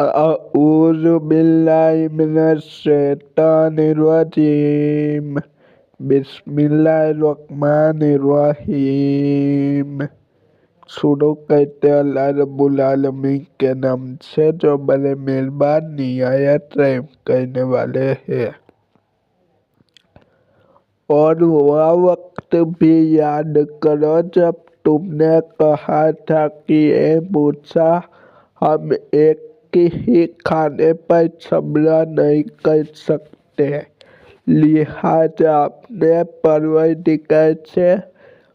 أعوذ بالله من الشیطان الرجیم بسم اللہ الرحمن الرحیم۔ شروع کرتے اللہ رب العالمین کے نام سے جو بڑے مہربان نہایت رحم کرنے والے ہیں۔ اور وہ وقت بھی یاد کرو جب تم نے کہا تھا کہ اے موسیٰ ہم ایک ہی کھانے پر صبر نہیں کر سکتے، لہٰذا اپنے پروردگار سے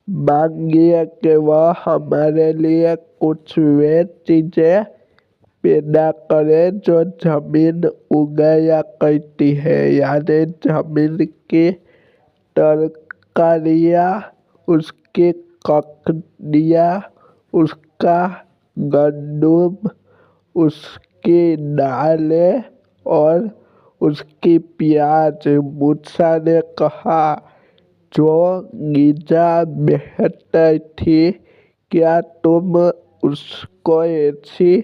مانگیے کہ وہ ہمارے لیے کچھ وہ چیزیں پیدا کرے جو زمین اگایا کرتی ہے، یعنی زمین کی ترکاریاں، اس کی ککڑیاں، اس کا گندم، اس کی دالیں اور اس کی پیاز۔ موسیٰ نے کہا جو غذا بہتر تھی، کیا تم اس کو ایسی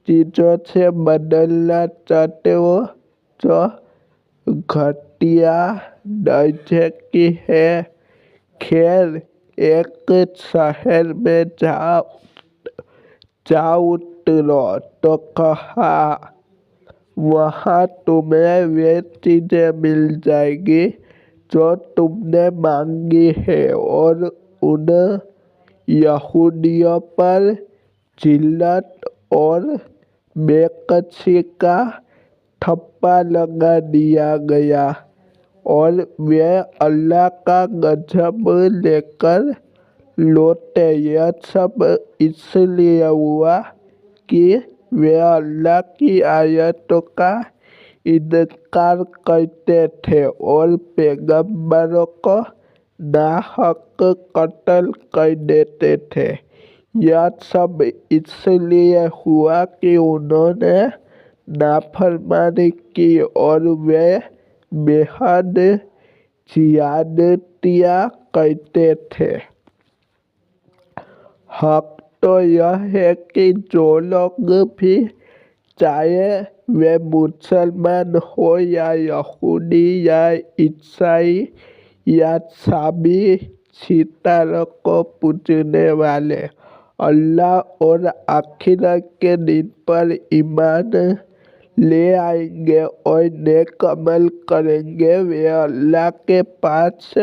چیزوں سے بدلنا چاہتے ہو جو گھٹیا درجے کی ہیں؟ خیر، ایک شہر میں جا اترو تو کہا وہاں تمہیں وہ چیزیں مل جائیں گی جو تم نے مانگی ہیں، اور ان یہودیوں پر ذلت اور بے کسی کا ٹھپا لگا دیا گیا، اور وہ اللہ کا غضب لے کر لوٹے۔ یہ سب اس لیے ہوا کہ وہ اللہ کی آیتوں کا انکار کرتے تھے اور پیغمبروں کو ناحق قتل کر دیتے تھے۔ یہ سب اس لیے ہوا کہ انہوں نے نافرمانی کی اور وہ بے حد زیادتیاں کرتے تھے۔ حق تو یہ ہے کہ جو لوگ بھی، چاہے وہ مسلمان ہوں یا یہودی یا عیسائی یا سبھی ستاروں کو پوجنے والے، اللہ اور آخرت کے دن پر ایمان لے آئیں گے اور نیک عمل کریں گے، وہ اللہ کے پاس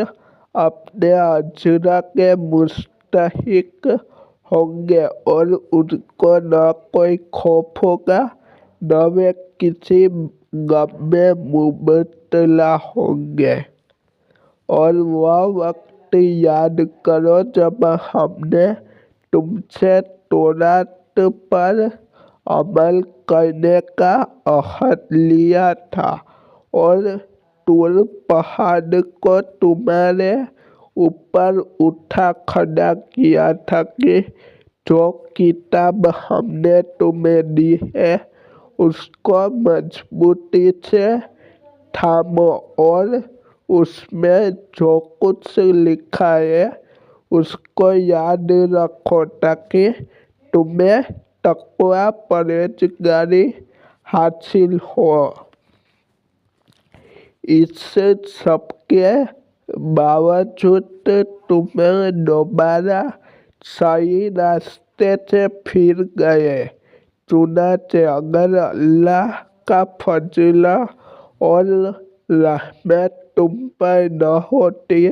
اپنے اجر کے مستحق ہوں گے اور ان کو نہ کوئی خوف ہوگا نہ وہ کسی غم میں مبتلا ہوں گے۔ اور وہ وقت یاد کرو جب ہم نے تم سے توراۃ پر عمل کرنے کا عہد لیا تھا اور طور پہاڑ کو تمہارے اوپر اٹھا کھڑا کیا تھا کہ جو کتاب ہم نے تمہیں دی ہے اس کو مضبوطی سے تھامو اور اس میں جو کچھ لکھا ہے اس کو یاد رکھو تاکہ تمہیں تقویٰ پرہیزگاری حاصل ہو۔ اس سب کے باوجود تم دوبارہ صحیح راستے سے پھر گئے، چنانچہ اگر اللہ کا فضل اور رحمت تم پر نہ ہوتی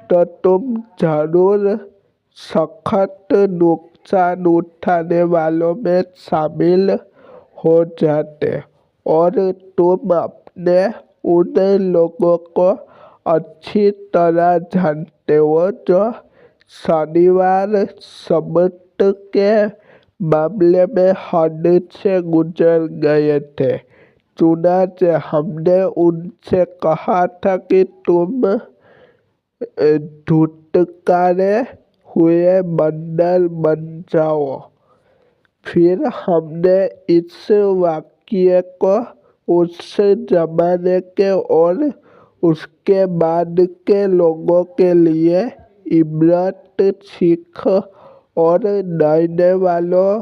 تو تم ضرور سخت نقصان اٹھانے والوں میں شامل ہو جاتے، اور تم اپنے ان لوگوں کو اچھی طرح جانتے ہو جو شنیوار سبت کے معاملے میں حد سے گزر گئے تھے۔ چنانچہ ہم نے ان سے کہا تھا کہ تم دھتکارے ہوئے بندر بن جاؤ، پھر ہم نے اس واقعے کو اس زمانے کے اور اس کے بعد کے لوگوں کے لیے عبرت، سیکھ اور ڈرنے والوں